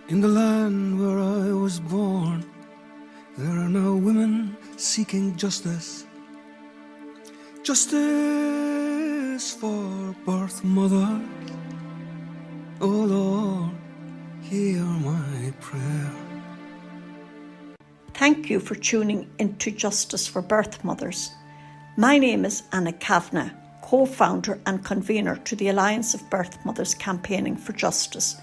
In the land where I was born, there are now women seeking justice. Justice for birth mothers. Oh Lord, hear my prayer. Thank you for tuning into Justice for Birth Mothers. My name is Anna Kavanagh, co-founder and convener to the Alliance of Birth Mothers Campaigning for Justice,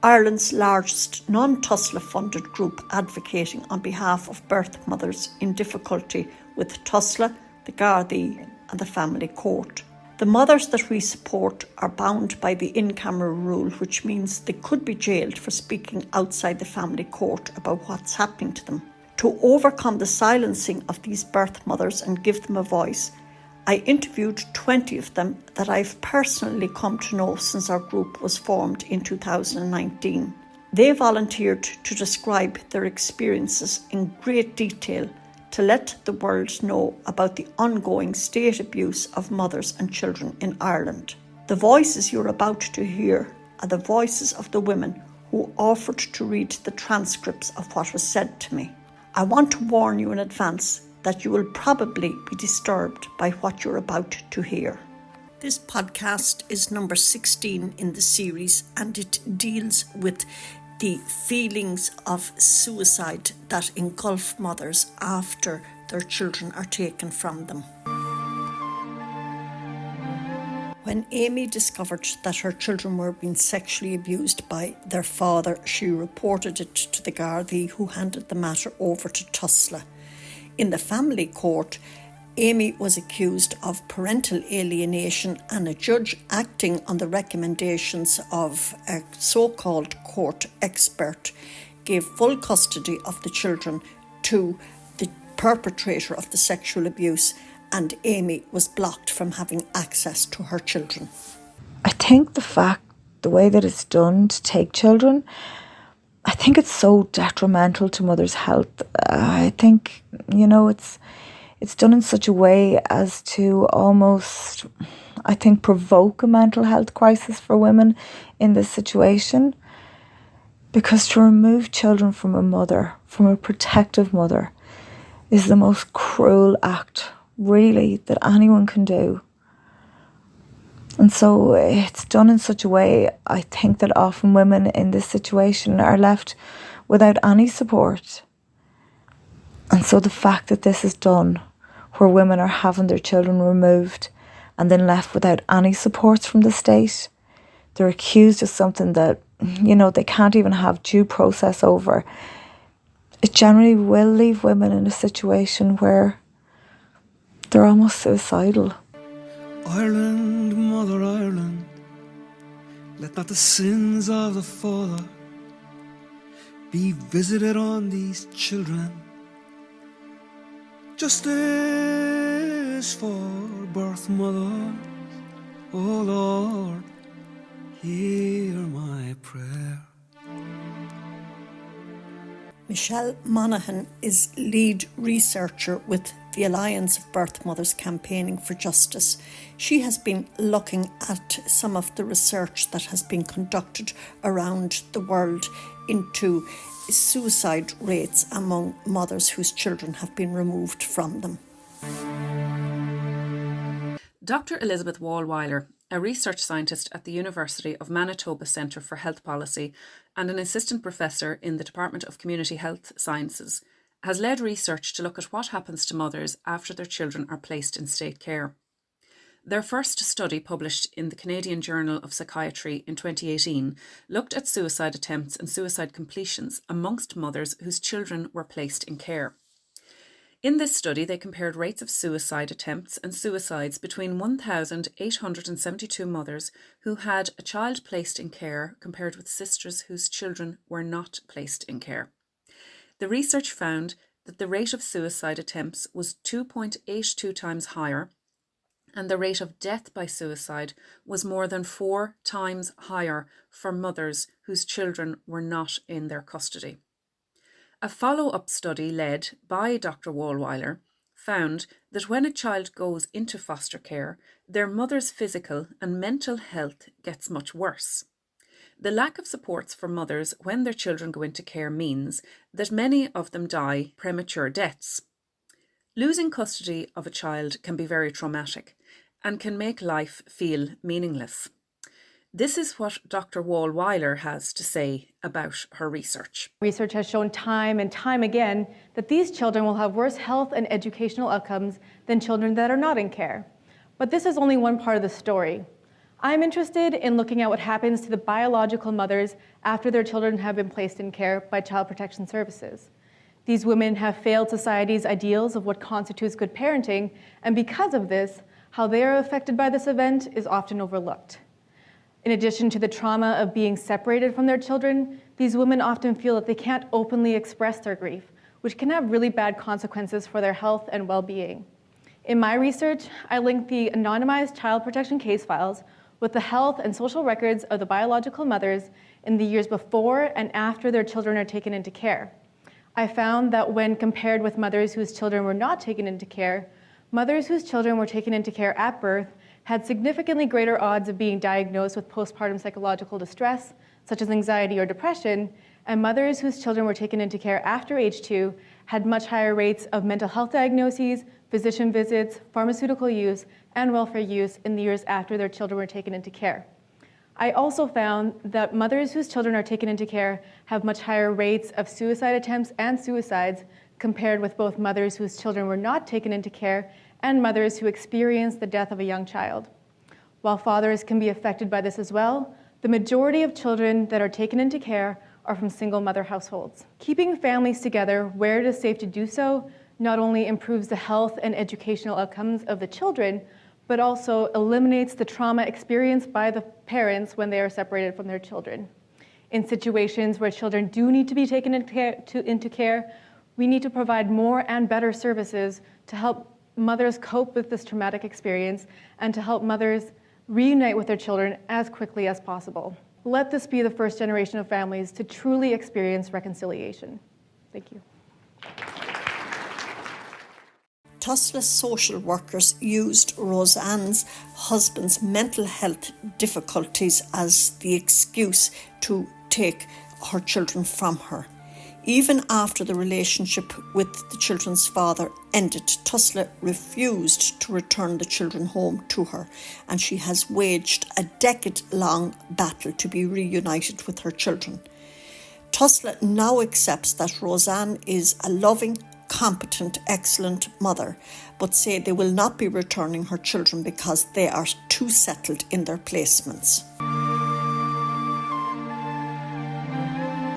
Ireland's largest non-Tusla funded group advocating on behalf of birth mothers in difficulty with Tusla, the Gardaí and the family court. The mothers that we support are bound by the in-camera rule, which means they could be jailed for speaking outside the family court about what's happening to them. To overcome the silencing of these birth mothers and give them a voice, I interviewed 20 of them that I've personally come to know since our group was formed in 2019. They volunteered to describe their experiences in great detail to let the world know about the ongoing state abuse of mothers and children in Ireland. The voices you're about to hear are the voices of the women who offered to read the transcripts of what was said to me. I want to warn you in advance that you will probably be disturbed by what you're about to hear. This podcast is number 16 in the series, and it deals with the feelings of suicide that engulf mothers after their children are taken from them. When Amy discovered that her children were being sexually abused by their father, she reported it to the Gardaí, who handed the matter over to Tusla. In the family court, Amy was accused of parental alienation, and a judge acting on the recommendations of a so-called court expert gave full custody of the children to the perpetrator of the sexual abuse, and Amy was blocked from having access to her children. I think the way that it's done to take children, I think it's so detrimental to mothers' health. I think, it's done in such a way as to almost, I think, provoke a mental health crisis for women in this situation. Because to remove children from a mother, from a protective mother, is the most cruel act, really, that anyone can do. And so it's done in such a way, I think, that often women in this situation are left without any support. And so the fact that this is done, where women are having their children removed and then left without any supports from the state, they're accused of something that, they can't even have due process over. It generally will leave women in a situation where they're almost suicidal. Ireland, Mother Ireland, let not the sins of the father be visited on these children. Justice for birth mothers, oh Lord, hear my prayer. Michelle Monaghan is lead researcher with the Alliance of Birth Mothers Campaigning for Justice. She has been looking at some of the research that has been conducted around the world into suicide rates among mothers whose children have been removed from them. Dr. Elizabeth Wallweiler, a research scientist at the University of Manitoba Centre for Health Policy and an assistant professor in the Department of Community Health Sciences, has led research to look at what happens to mothers after their children are placed in state care. Their first study, published in the Canadian Journal of Psychiatry in 2018, looked at suicide attempts and suicide completions amongst mothers whose children were placed in care. In this study, they compared rates of suicide attempts and suicides between 1,872 mothers who had a child placed in care compared with sisters whose children were not placed in care. The research found that the rate of suicide attempts was 2.82 times higher, and the rate of death by suicide was more than 4 times higher for mothers whose children were not in their custody. A follow-up study led by Dr. Wallweiler found that when a child goes into foster care, their mother's physical and mental health gets much worse. The lack of supports for mothers when their children go into care means that many of them die premature deaths. Losing custody of a child can be very traumatic and can make life feel meaningless. This is what Dr. Wall-Weiler has to say about her research. Research has shown time and time again that these children will have worse health and educational outcomes than children that are not in care. But this is only one part of the story. I'm interested in looking at what happens to the biological mothers after their children have been placed in care by Child Protection Services. These women have failed society's ideals of what constitutes good parenting, and because of this, how they are affected by this event is often overlooked. In addition to the trauma of being separated from their children, these women often feel that they can't openly express their grief, which can have really bad consequences for their health and well-being. In my research, I linked the anonymized child protection case files with the health and social records of the biological mothers in the years before and after their children are taken into care. I found that when compared with mothers whose children were not taken into care, mothers whose children were taken into care at birth had significantly greater odds of being diagnosed with postpartum psychological distress, such as anxiety or depression, and mothers whose children were taken into care after age 2 had much higher rates of mental health diagnoses, physician visits, pharmaceutical use, and welfare use in the years after their children were taken into care. I also found that mothers whose children are taken into care have much higher rates of suicide attempts and suicides compared with both mothers whose children were not taken into care and mothers who experienced the death of a young child. While fathers can be affected by this as well, the majority of children that are taken into care are from single mother households. Keeping families together where it is safe to do so not only improves the health and educational outcomes of the children, but also eliminates the trauma experienced by the parents when they are separated from their children. In situations where children do need to be taken into care, we need to provide more and better services to help mothers cope with this traumatic experience and to help mothers reunite with their children as quickly as possible. Let this be the first generation of families to truly experience reconciliation. Thank you. Tusla social workers used Roseanne's husband's mental health difficulties as the excuse to take her children from her. Even after the relationship with the children's father ended, Tusla refused to return the children home to her, and she has waged a decade-long battle to be reunited with her children. Tusla now accepts that Roseanne is a loving, competent, excellent mother, but say they will not be returning her children because they are too settled in their placements.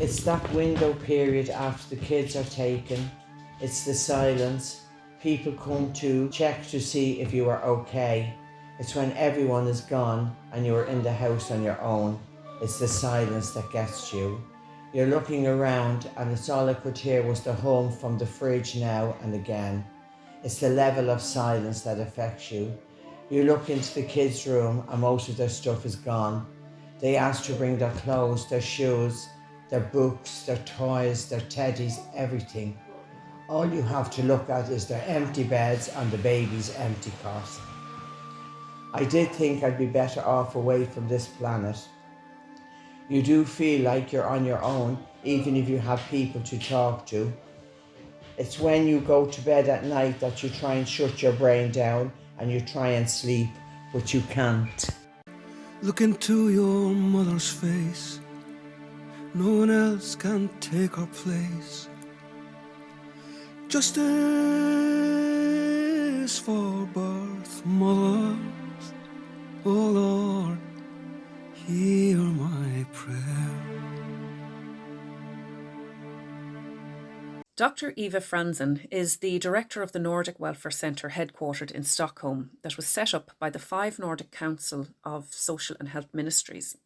It's that window period after the kids are taken. It's the silence. People come to check to see if you are okay. It's when everyone is gone and you're in the house on your own. It's the silence that gets you. You're looking around and it's all I could hear was the hum from the fridge now and again. It's the level of silence that affects you. You look into the kids' room and most of their stuff is gone. They ask to bring their clothes, their shoes, their books, their toys, their teddies, everything. All you have to look at is their empty beds and the baby's empty cot. I did think I'd be better off away from this planet. You do feel like you're on your own, even if you have people to talk to. It's when you go to bed at night that you try and shut your brain down and you try and sleep, but you can't. Look into your mother's face. No one else can take her place. Justice for birth mothers. Oh Lord, hear my prayer. Dr. Eva Franzen is the director of the Nordic Welfare Centre headquartered in Stockholm that was set up by the 5 Nordic Council of Social and Health Ministries.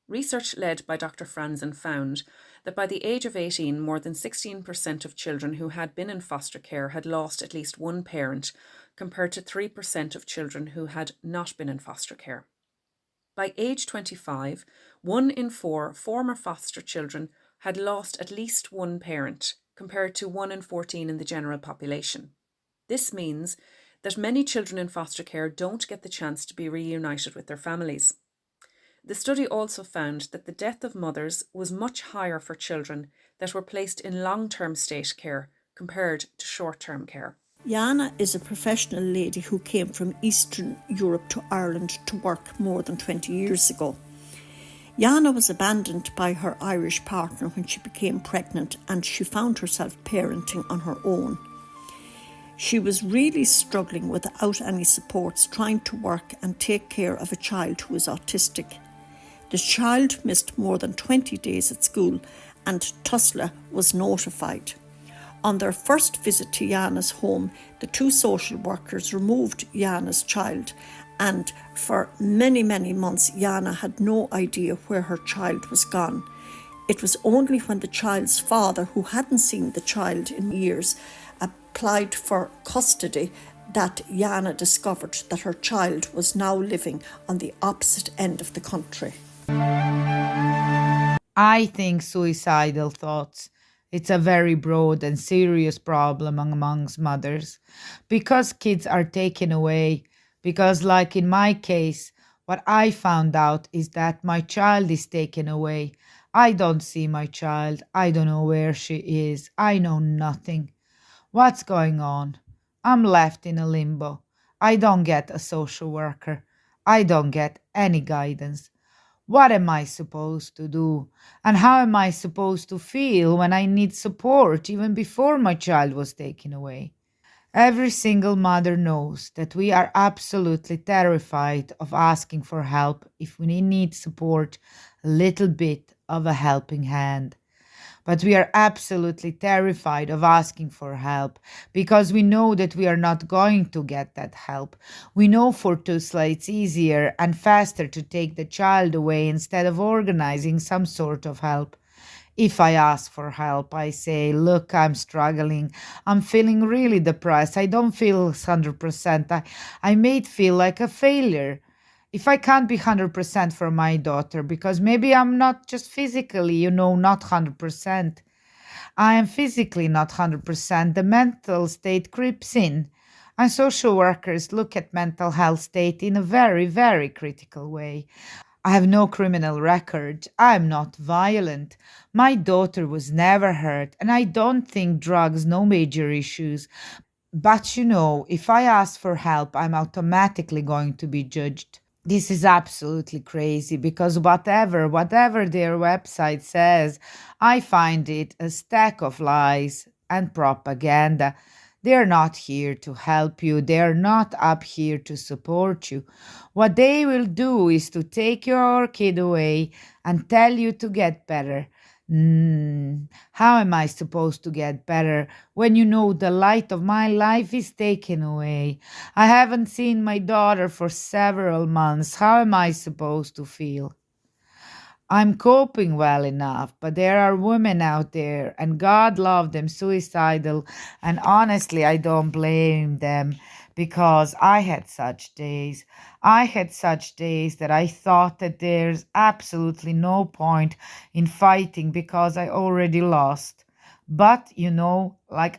Research led by Dr. Franzen found that by the age of 18, more than 16% of children who had been in foster care had lost at least one parent, compared to 3% of children who had not been in foster care. By age 25, 1 in 4 former foster children had lost at least one parent, compared to 1 in 14 in the general population. This means that many children in foster care don't get the chance to be reunited with their families. The study also found that the death of mothers was much higher for children that were placed in long-term state care compared to short-term care. Jana is a professional lady who came from Eastern Europe to Ireland to work more than 20 years ago. Jana was abandoned by her Irish partner when she became pregnant, and she found herself parenting on her own. She was really struggling without any supports, trying to work and take care of a child who was autistic. The child missed more than 20 days at school, and Tusla was notified. On their first visit to Jana's home, the two social workers removed Jana's child, and for many, many months Jana had no idea where her child was gone. It was only when the child's father, who hadn't seen the child in years, applied for custody that Jana discovered that her child was now living on the opposite end of the country. I think suicidal thoughts. It's a very broad and serious problem amongst mothers because kids are taken away. Because, like in my case, what I found out is that my child is taken away. I don't see my child. I don't know where she is. I know nothing. What's going on? I'm left in a limbo. I don't get a social worker. I don't get any guidance. What am I supposed to do? And how am I supposed to feel when I need support even before my child was taken away? Every single mother knows that we are absolutely terrified of asking for help if we need support, a little bit of a helping hand. But we are absolutely terrified of asking for help because we know that we are not going to get that help. We know for Tusla it's easier and faster to take the child away instead of organizing some sort of help. If I ask for help, I say, look, I'm struggling. I'm feeling really depressed. I don't feel 100%. I may feel like a failure. If I can't be 100% for my daughter, because maybe I'm not just physically, not 100%. I am physically not 100%. The mental state creeps in. And social workers look at mental health state in a very, very critical way. I have no criminal record. I'm not violent. My daughter was never hurt. And I don't think drugs, no major issues. But if I ask for help, I'm automatically going to be judged. This is absolutely crazy because whatever their website says, I find it a stack of lies and propaganda. They're not here to help you. They're not up here to support you. What they will do is to take your kid away and tell you to get better. How am I supposed to get better when the light of my life is taken away? I haven't seen my daughter for several months. How am I supposed to feel? I'm coping well enough, but there are women out there, and God love them, suicidal, and honestly, I don't blame them because I had such days. I had such days that I thought that there's absolutely no point in fighting because I already lost. But,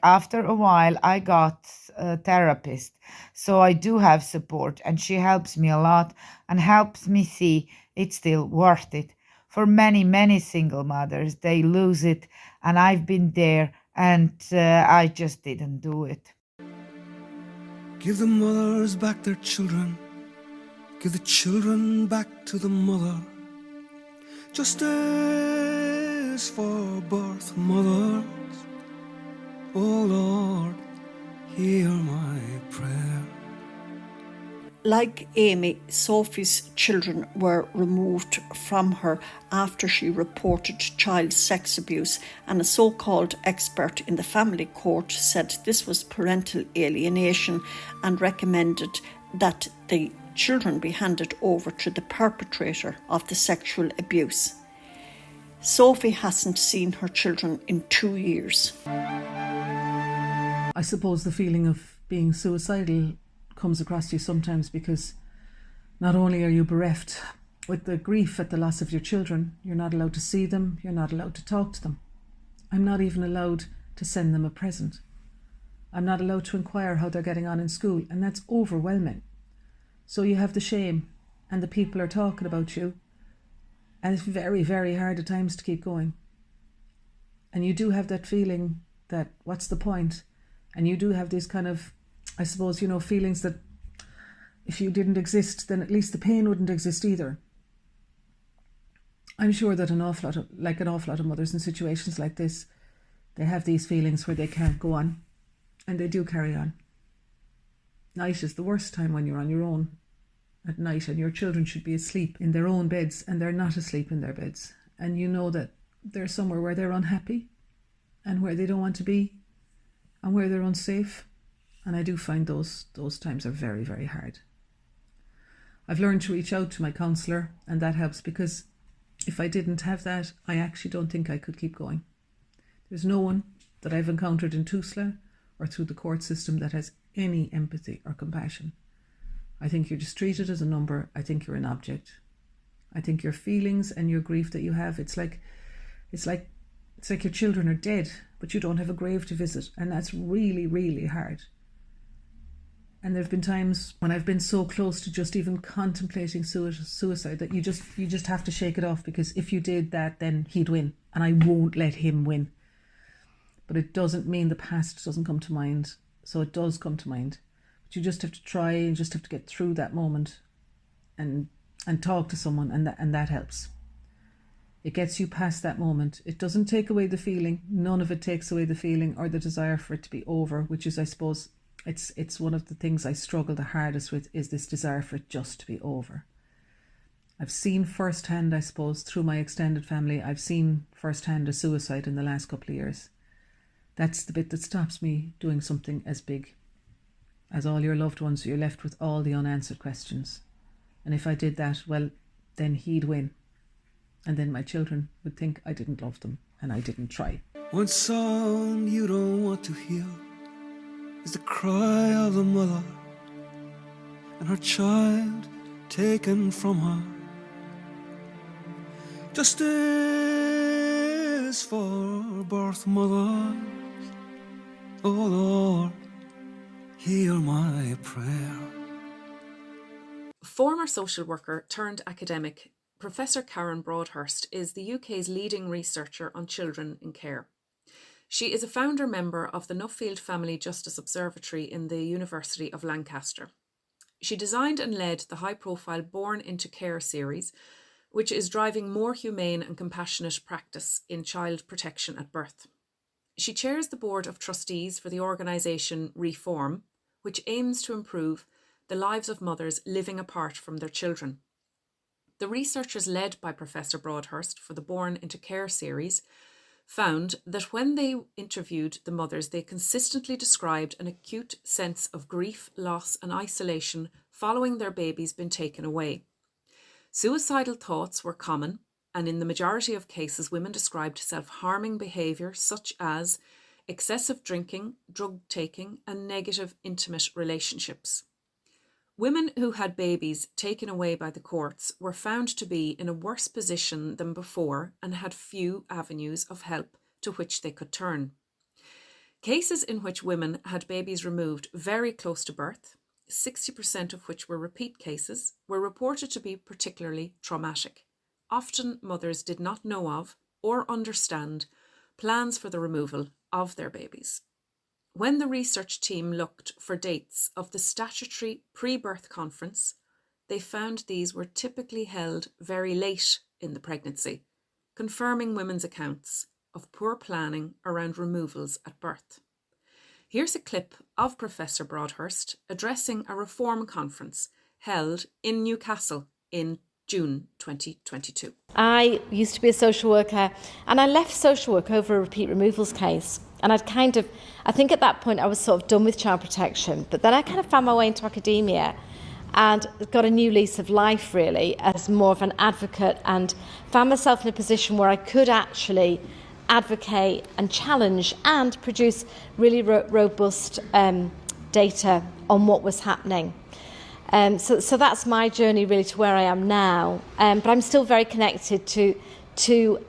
after a while, I got a therapist. So I do have support, and she helps me a lot and helps me see it's still worth it. For many, many single mothers, they lose it, and I've been there, and I just didn't do it. Give the mothers back their children. Give the children back to the mother. Justice for birth mothers. Oh Lord, hear my prayer. Like Amy, Sophie's children were removed from her after she reported child sex abuse, and a so-called expert in the family court said this was parental alienation and recommended that the children be handed over to the perpetrator of the sexual abuse. Sophie hasn't seen her children in 2 years. I suppose the feeling of being suicidal comes across you sometimes because not only are you bereft with the grief at the loss of your children, you're not allowed to see them, you're not allowed to talk to them. I'm not even allowed to send them a present. I'm not allowed to inquire how they're getting on in school, and that's overwhelming. So you have the shame, and the people are talking about you, And it's very, very hard at times to keep going. And you do have that feeling that what's the point? And you do have these kind of, I suppose, feelings that if you didn't exist, then at least the pain wouldn't exist either. I'm sure that an awful lot of mothers in situations like this, they have these feelings where they can't go on, and they do carry on. Night is the worst time when you're on your own at night and your children should be asleep in their own beds and they're not asleep in their beds. And you know that they're somewhere where they're unhappy and where they don't want to be and where they're unsafe. And I do find those times are very, very hard. I've learned to reach out to my counsellor, and that helps, because if I didn't have that, I actually don't think I could keep going. There's no one that I've encountered in Tusla or through the court system that has any empathy or compassion. I think you're just treated as a number. I think you're an object. I think your feelings and your grief that you have, it's like your children are dead, but you don't have a grave to visit, and that's really, really hard. And there have been times when I've been so close to just even contemplating suicide that you just have to shake it off, because if you did that, then he'd win, and I won't let him win. But it doesn't mean the past doesn't come to mind. So it does come to mind. But you just have to try and just have to get through that moment and talk to someone, and that helps. It gets you past that moment. It doesn't take away the feeling. None of it takes away the feeling or the desire for it to be over, which is, I suppose, it's one of the things I struggle the hardest with, is this desire for it just to be over. I've seen firsthand, I suppose, through my extended family, I've seen firsthand a suicide in the last couple of years. That's the bit that stops me doing something as big. As all your loved ones, you're left with all the unanswered questions. And if I did that, well, then he'd win. And then my children would think I didn't love them and I didn't try. One song you don't want to hear is the cry of the mother and her child taken from her. Justice for birth mothers, oh Lord, hear my prayer. Former social worker turned academic, Professor Karen Broadhurst is the UK's leading researcher on children in care. She is a founder member of the Nuffield Family Justice Observatory in the University of Lancaster. She designed and led the high-profile Born into Care series, which is driving more humane and compassionate practice in child protection at birth. She chairs the board of trustees for the organisation Reform, which aims to improve the lives of mothers living apart from their children. The researchers led by Professor Broadhurst for the Born into Care series found that when they interviewed the mothers, they consistently described an acute sense of grief, loss and isolation following their babies being taken away. Suicidal thoughts were common, and in the majority of cases, women described self-harming behaviour such as excessive drinking, drug taking and negative intimate relationships. Women who had babies taken away by the courts were found to be in a worse position than before and had few avenues of help to which they could turn. Cases in which women had babies removed very close to birth, 60% of which were repeat cases, were reported to be particularly traumatic. Often mothers did not know of or understand plans for the removal of their babies. When the research team looked for dates of the statutory pre-birth conference, they found these were typically held very late in the pregnancy, confirming women's accounts of poor planning around removals at birth. Here's a clip of Professor Broadhurst addressing a reform conference held in Newcastle in June 2022. I used to be a social worker, and I left social work over a repeat removals case. And I think at that point I was sort of done with child protection. But then I kind of found my way into academia and got a new lease of life, really, as more of an advocate, and found myself in a position where I could actually advocate and challenge and produce really robust data on what was happening. So that's my journey really to where I am now. But I'm still very connected to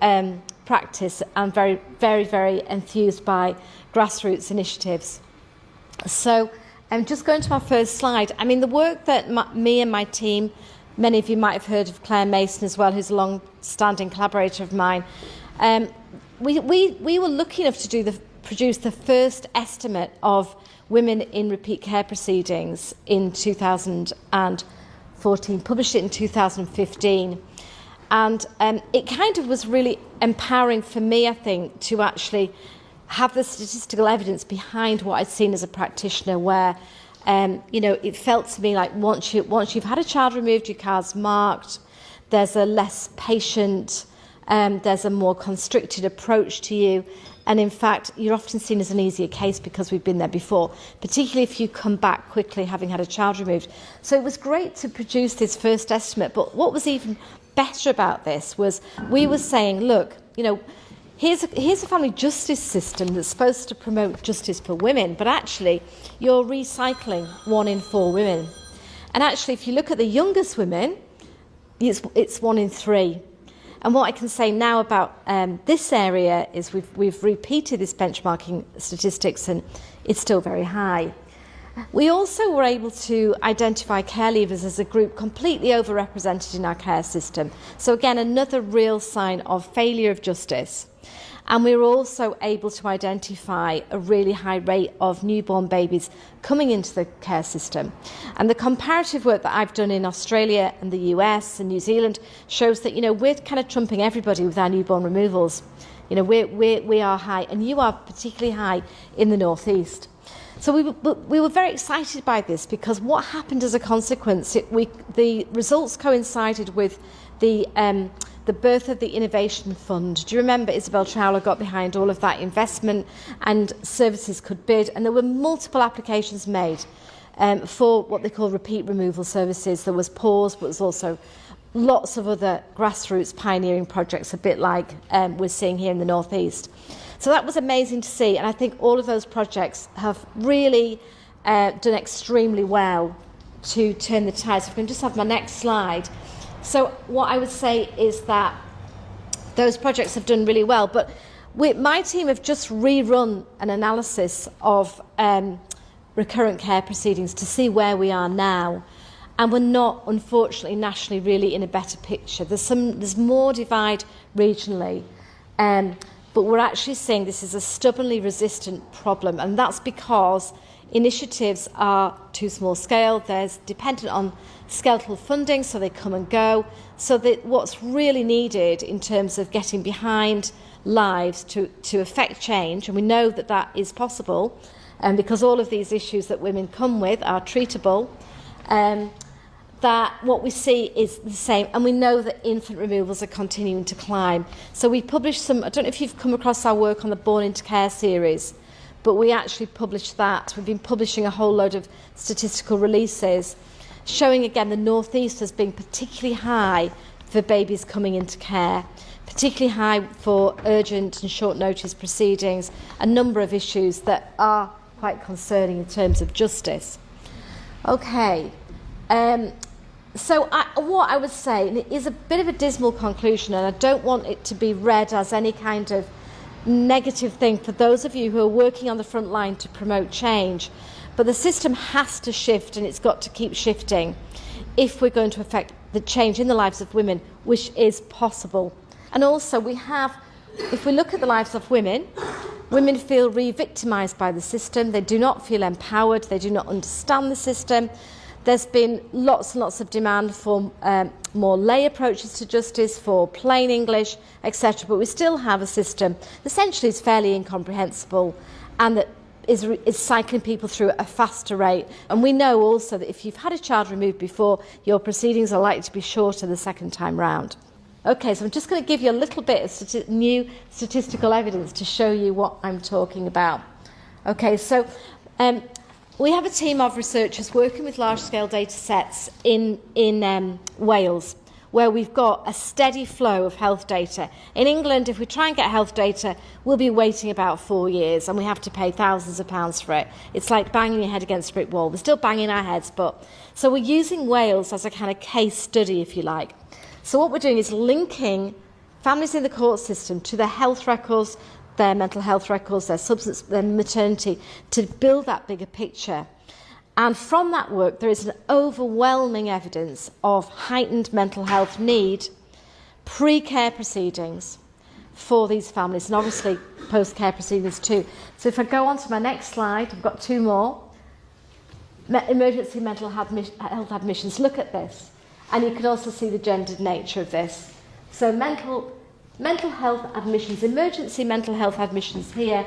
practice. I'm very, very, very enthused by grassroots initiatives. So just going to my first slide, I mean, the work that me and my team Many of you might have heard of Claire Mason as well, who's a long-standing collaborator of mine. We were lucky enough to produce the first estimate of women in repeat care proceedings in 2014, published it in 2015. And it kind of was really empowering for me, I think, to actually have the statistical evidence behind what I'd seen as a practitioner, where it felt to me like once you've had a child removed, your card's marked, there's a less patient, there's a more constricted approach to you, and in fact you're often seen as an easier case because we've been there before, particularly if you come back quickly having had a child removed. So it was great to produce this first estimate, but what was even better about this was we were saying, look, here's a family justice system that's supposed to promote justice for women, but actually you're recycling 1 in 4 women. And actually, if you look at the youngest women, it's 1 in 3. And what I can say now about this area is we've repeated this benchmarking statistics, and it's still very high. We also were able to identify care leavers as a group completely overrepresented in our care system. So again, another real sign of failure of justice. And we were also able to identify a really high rate of newborn babies coming into the care system. And the comparative work that I've done in Australia and the US and New Zealand shows that, we're kind of trumping everybody with our newborn removals. We are high, and you are particularly high in the northeast. So we were very excited by this, because what happened as a consequence, the results coincided with the birth of the Innovation Fund. Do you remember Isabel Trowler got behind all of that investment, and services could bid, and there were multiple applications made for what they call repeat removal services. There was PAWS, but there was also lots of other grassroots pioneering projects, a bit like we're seeing here in the Northeast. So that was amazing to see, and I think all of those projects have really done extremely well to turn the tide. So if I can just have my next slide. So what I would say is that those projects have done really well, but my team have just rerun an analysis of recurrent care proceedings to see where we are now. And we're not, unfortunately, nationally really in a better picture. There's more divide regionally, but we're actually seeing this is a stubbornly resistant problem, and that's because initiatives are too small scale. There's dependent on skeletal funding, so they come and go. So that what's really needed in terms of getting behind lives to affect change, and we know that that is possible, because all of these issues that women come with are treatable, that what we see is the same, and we know that infant removals are continuing to climb. So we published some, I don't know if you've come across our work on the Born into Care series, but we actually published that. We've been publishing a whole load of statistical releases showing again the Northeast as being particularly high for babies coming into care, particularly high for urgent and short notice proceedings, a number of issues that are quite concerning in terms of justice. Okay. So what I would say, and it is a bit of a dismal conclusion, and I don't want it to be read as any kind of negative thing for those of you who are working on the front line to promote change, but the system has to shift, and it's got to keep shifting if we're going to affect the change in the lives of women, which is possible. And also if we look at the lives of women feel re-victimised by the system. They do not feel empowered. They do not understand the system. There's been lots and lots of demand for more lay approaches to justice, for plain English, etc. But we still have a system that essentially is fairly incomprehensible, and that is cycling people through at a faster rate. And we know also that if you've had a child removed before, your proceedings are likely to be shorter the second time round. Okay, so I'm just going to give you a little bit of new statistical evidence to show you what I'm talking about. Okay, so we have a team of researchers working with large-scale data sets in Wales, where we've got a steady flow of health data. In England, if we try and get health data, we'll be waiting about 4 years, and we have to pay thousands of pounds for it. It's like banging your head against a brick wall. We're still banging our heads, but... So we're using Wales as a kind of case study, if you like. So what we're doing is linking families in the court system to their health records, their mental health records, their substance, their maternity, to build that bigger picture. And from that work, there is an overwhelming evidence of heightened mental health need, pre-care proceedings for these families, and obviously post-care proceedings too. So if I go on to my next slide, I've got two more. Emergency mental health admissions. Look at this. And you can also see the gendered nature of this. So mental health admissions, emergency mental health admissions here,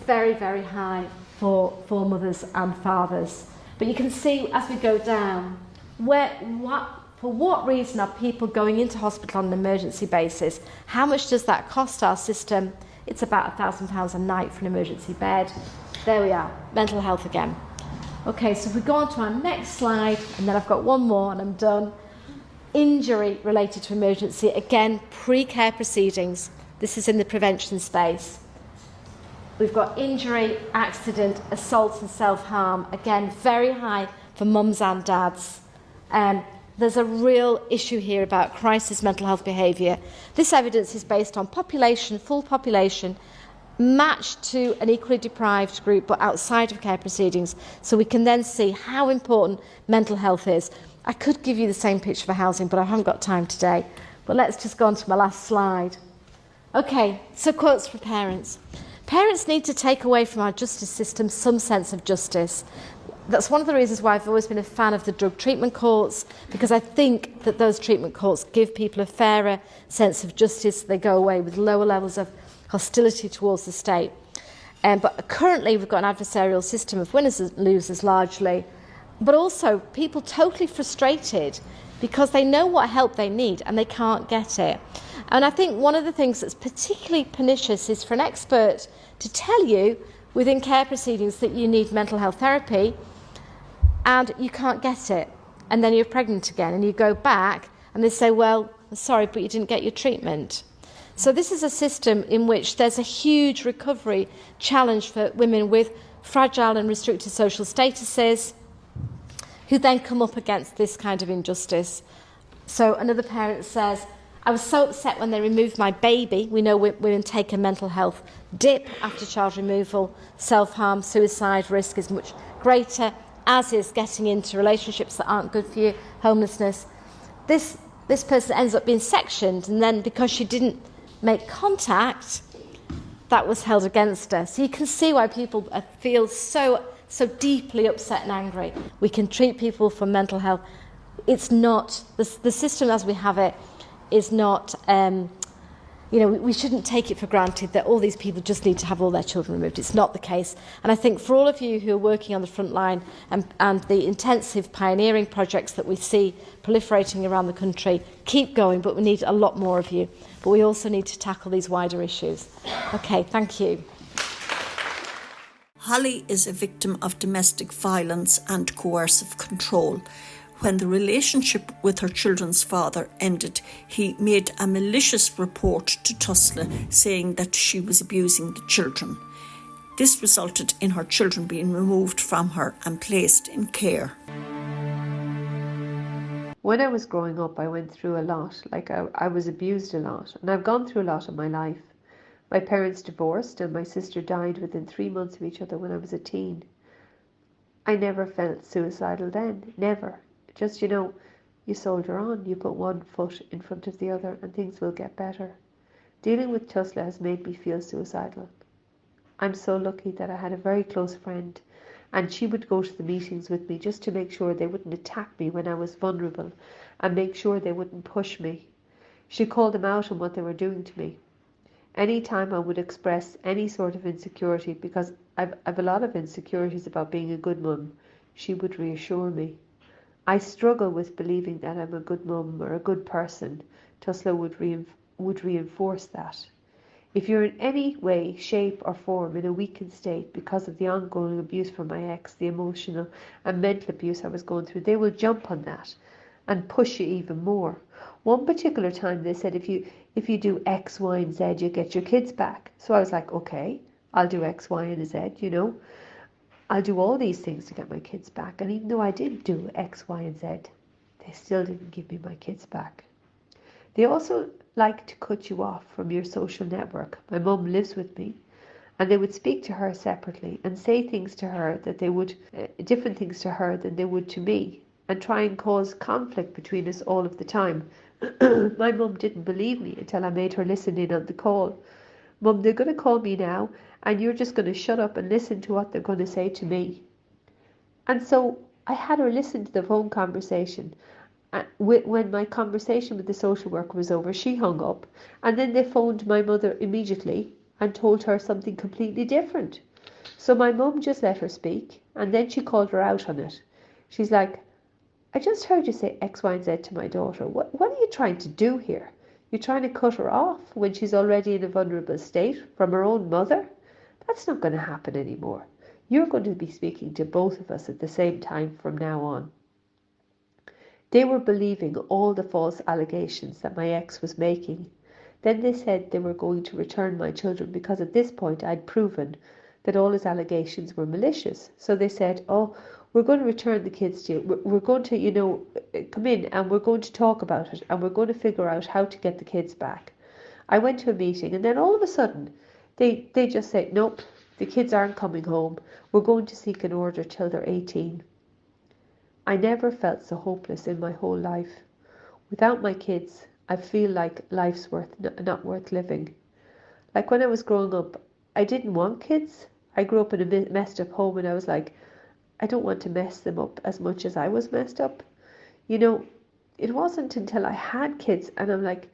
very, very high for mothers and fathers. But you can see as we go down, for what reason are people going into hospital on an emergency basis? How much does that cost our system? It's about £1,000 a night for an emergency bed. There we are, mental health again. Okay, so if we go on to our next slide, and then I've got one more and I'm done. Injury related to emergency, again, pre-care proceedings. This is in the prevention space. We've got injury, accident, assault and self-harm, again, very high for mums and dads. There's a real issue here about crisis mental health behaviour. This evidence is based on population, full population, matched to an equally deprived group but outside of care proceedings, so we can then see how important mental health is. I could give you the same picture for housing, but I haven't got time today. But let's just go on to my last slide. Okay, so quotes for parents. Parents need to take away from our justice system some sense of justice. That's one of the reasons why I've always been a fan of the drug treatment courts, because I think that those treatment courts give people a fairer sense of justice. They go away with lower levels of hostility towards the state. But currently we've got an adversarial system of winners and losers largely, but also people totally frustrated because they know what help they need and they can't get it. And I think one of the things that's particularly pernicious is for an expert to tell you within care proceedings that you need mental health therapy and you can't get it. And then you're pregnant again and you go back and they say, well, sorry, but you didn't get your treatment. So this is a system in which there's a huge recovery challenge for women with fragile and restricted social statuses who then come up against this kind of injustice. So another parent says, I was so upset when they removed my baby. We know women take a mental health dip after child removal. Self-harm, suicide risk is much greater, as is getting into relationships that aren't good for you, homelessness. This person ends up being sectioned, and then because she didn't make contact, that was held against her. So you can see why people feel so deeply upset and angry. We can treat people for mental health. It's not, the system as we have it is not, we shouldn't take it for granted that all these people just need to have all their children removed. It's not the case. And I think for all of you who are working on the front line and the intensive pioneering projects that we see proliferating around the country, keep going, but we need a lot more of you. But we also need to tackle these wider issues. Okay, thank you. Holly is a victim of domestic violence and coercive control. When the relationship with her children's father ended, he made a malicious report to Tusla saying that she was abusing the children. This resulted in her children being removed from her and placed in care. When I was growing up, I went through a lot. I was abused a lot, and I've gone through a lot in my life. My parents divorced and my sister died within 3 months of each other when I was a teen. I never felt suicidal then, never. Just, you soldier on, you put one foot in front of the other and things will get better. Dealing with Tusla has made me feel suicidal. I'm so lucky that I had a very close friend and she would go to the meetings with me just to make sure they wouldn't attack me when I was vulnerable and make sure they wouldn't push me. She called them out on what they were doing to me. Any time I would express any sort of insecurity, because I've a lot of insecurities about being a good mum, she would reassure me. I struggle with believing that I'm a good mum or a good person. Tusla would reinforce that. If you're in any way, shape or form in a weakened state because of the ongoing abuse from my ex, the emotional and mental abuse I was going through, they will jump on that and push you even more. One particular time they said, if you do X, Y and Z, you get your kids back. So I was like, okay, I'll do X, Y and Z, I'll do all these things to get my kids back. And even though I did do X, Y and Z, they still didn't give me my kids back. They also like to cut you off from your social network. My mum lives with me And they would speak to her separately and say things to her that they would, different things to her than they would to me, and try and cause conflict between us all of the time. My mum didn't believe me until I made her listen in on the call. Mum, they're going to call me now, and you're just going to shut up and listen to what they're going to say to me. And so I had her listen to the phone conversation. When my conversation with the social worker was over, she hung up, and then they phoned my mother immediately and told her something completely different. So my mum just let her speak, and then she called her out on it. She's like, I just heard you say X, Y, and Z to my daughter. What are you trying to do here? You're trying to cut her off when she's already in a vulnerable state from her own mother? That's not going to happen anymore. You're going to be speaking to both of us at the same time from now on. They were believing all the false allegations that my ex was making. Then they said they were going to return my children because at this point I'd proven that all his allegations were malicious. So they said, oh, we're going to return the kids to you. We're going to, come in and we're going to talk about it and we're going to figure out how to get the kids back. I went to a meeting and then all of a sudden they just said, nope, the kids aren't coming home. We're going to seek an order till they're 18. I never felt so hopeless in my whole life. Without my kids, I feel like life's not worth living. Like when I was growing up, I didn't want kids. I grew up in a messed up home and I was like, I don't want to mess them up as much as I was messed up. It wasn't until I had kids and I'm like,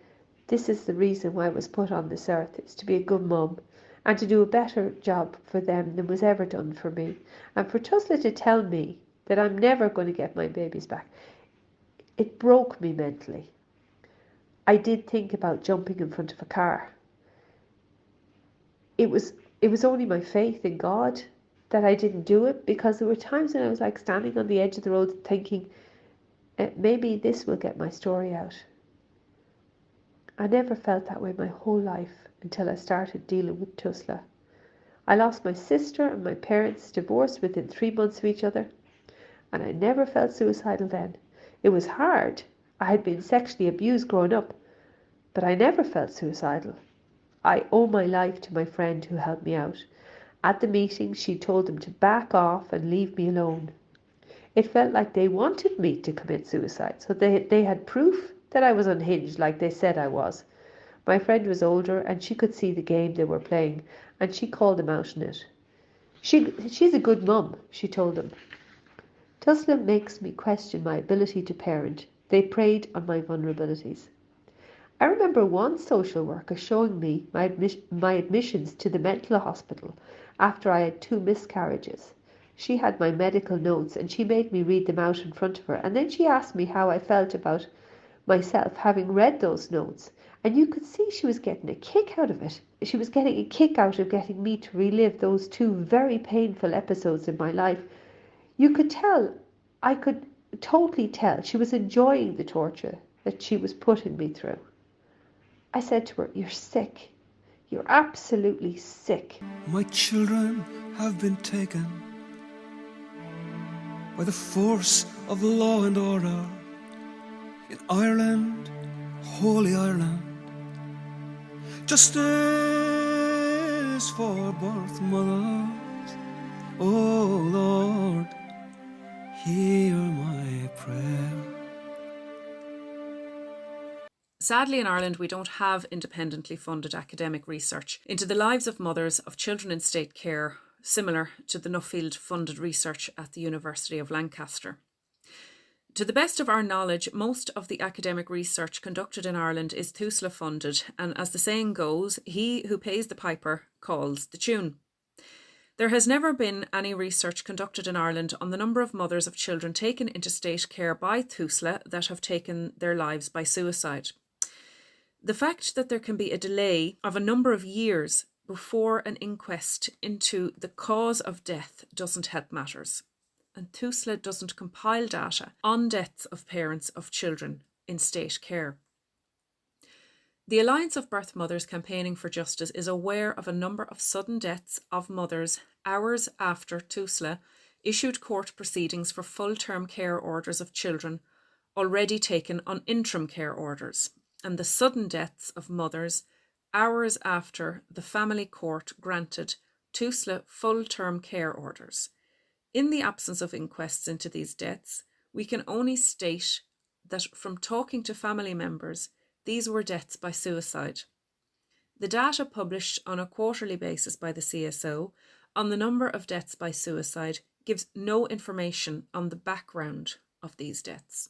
this is the reason why I was put on this earth. It's to be a good mum and to do a better job for them than was ever done for me. And for Tusla to tell me that I'm never going to get my babies back, it broke me mentally. I did think about jumping in front of a car. It was only my faith in God that I didn't do it, because there were times when I was like standing on the edge of the road thinking, maybe this will get my story out. I never felt that way my whole life until I started dealing with Tusla. I lost my sister and my parents, divorced within 3 months of each other, and I never felt suicidal then. It was hard. I had been sexually abused growing up, but I never felt suicidal. I owe my life to my friend who helped me out. At the meeting, she told them to back off and leave me alone. It felt like they wanted me to commit suicide, so they had proof that I was unhinged like they said I was. My friend was older and she could see the game they were playing, and she called them out on it. She's a good mum, she told them. Tusla makes me question my ability to parent. They preyed on my vulnerabilities. I remember one social worker showing me my admissions to the mental hospital after I had 2 miscarriages. She had my medical notes and she made me read them out in front of her, and then she asked me how I felt about myself having read those notes, and you could see she was getting a kick out of it. She was getting a kick out of getting me to relive those 2 very painful episodes in my life. You could tell, I could totally tell, she was enjoying the torture that she was putting me through. I said to her, you're sick. You're absolutely sick. My children have been taken by the force of law and order in Ireland, holy Ireland. Justice for birth mothers, oh Lord, hear my prayer. Sadly, in Ireland, we don't have independently funded academic research into the lives of mothers of children in state care, similar to the Nuffield funded research at the University of Lancaster. To the best of our knowledge, most of the academic research conducted in Ireland is Tusla funded, and as the saying goes, he who pays the piper calls the tune. There has never been any research conducted in Ireland on the number of mothers of children taken into state care by Tusla that have taken their lives by suicide. The fact that there can be a delay of a number of years before an inquest into the cause of death doesn't help matters. And Tusla doesn't compile data on deaths of parents of children in state care. The Alliance of Birth Mothers Campaigning for Justice is aware of a number of sudden deaths of mothers hours after Tusla issued court proceedings for full-term care orders of children already taken on interim care orders, and the sudden deaths of mothers hours after the family court granted Tusla full-term care orders. In the absence of inquests into these deaths, we can only state that from talking to family members, these were deaths by suicide. The data published on a quarterly basis by the CSO on the number of deaths by suicide gives no information on the background of these deaths.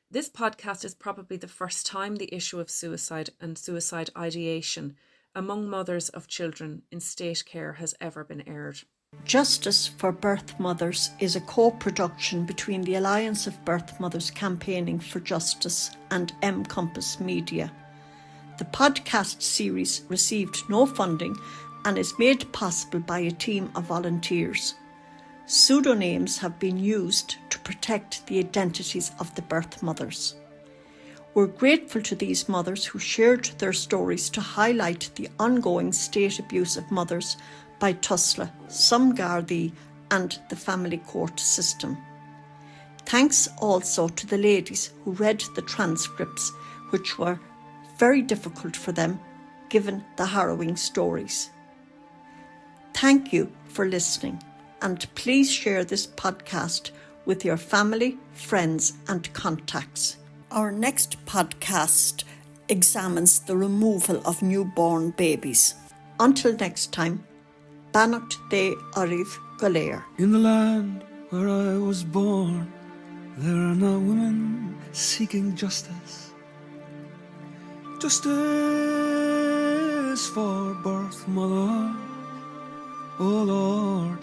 This podcast is probably the first time the issue of suicide and suicide ideation among mothers of children in state care has ever been aired. Justice for Birth Mothers is a co-production between the Alliance of Birth Mothers Campaigning for Justice and 𝑀 Media. The podcast series received no funding and is made possible by a team of volunteers. Pseudonyms have been used to protect the identities of the birth mothers. We're grateful to these mothers who shared their stories to highlight the ongoing state abuse of mothers by Tusla, some Gardaí and the family court system. Thanks also to the ladies who read the transcripts, which were very difficult for them given the harrowing stories. Thank you for listening, and please share this podcast with your family, friends and contacts. Our next podcast examines the removal of newborn babies. Until next time, Beannacht de Arif Galéir. In the land where I was born, there are now women seeking justice. Justice for birth mothers, oh Lord.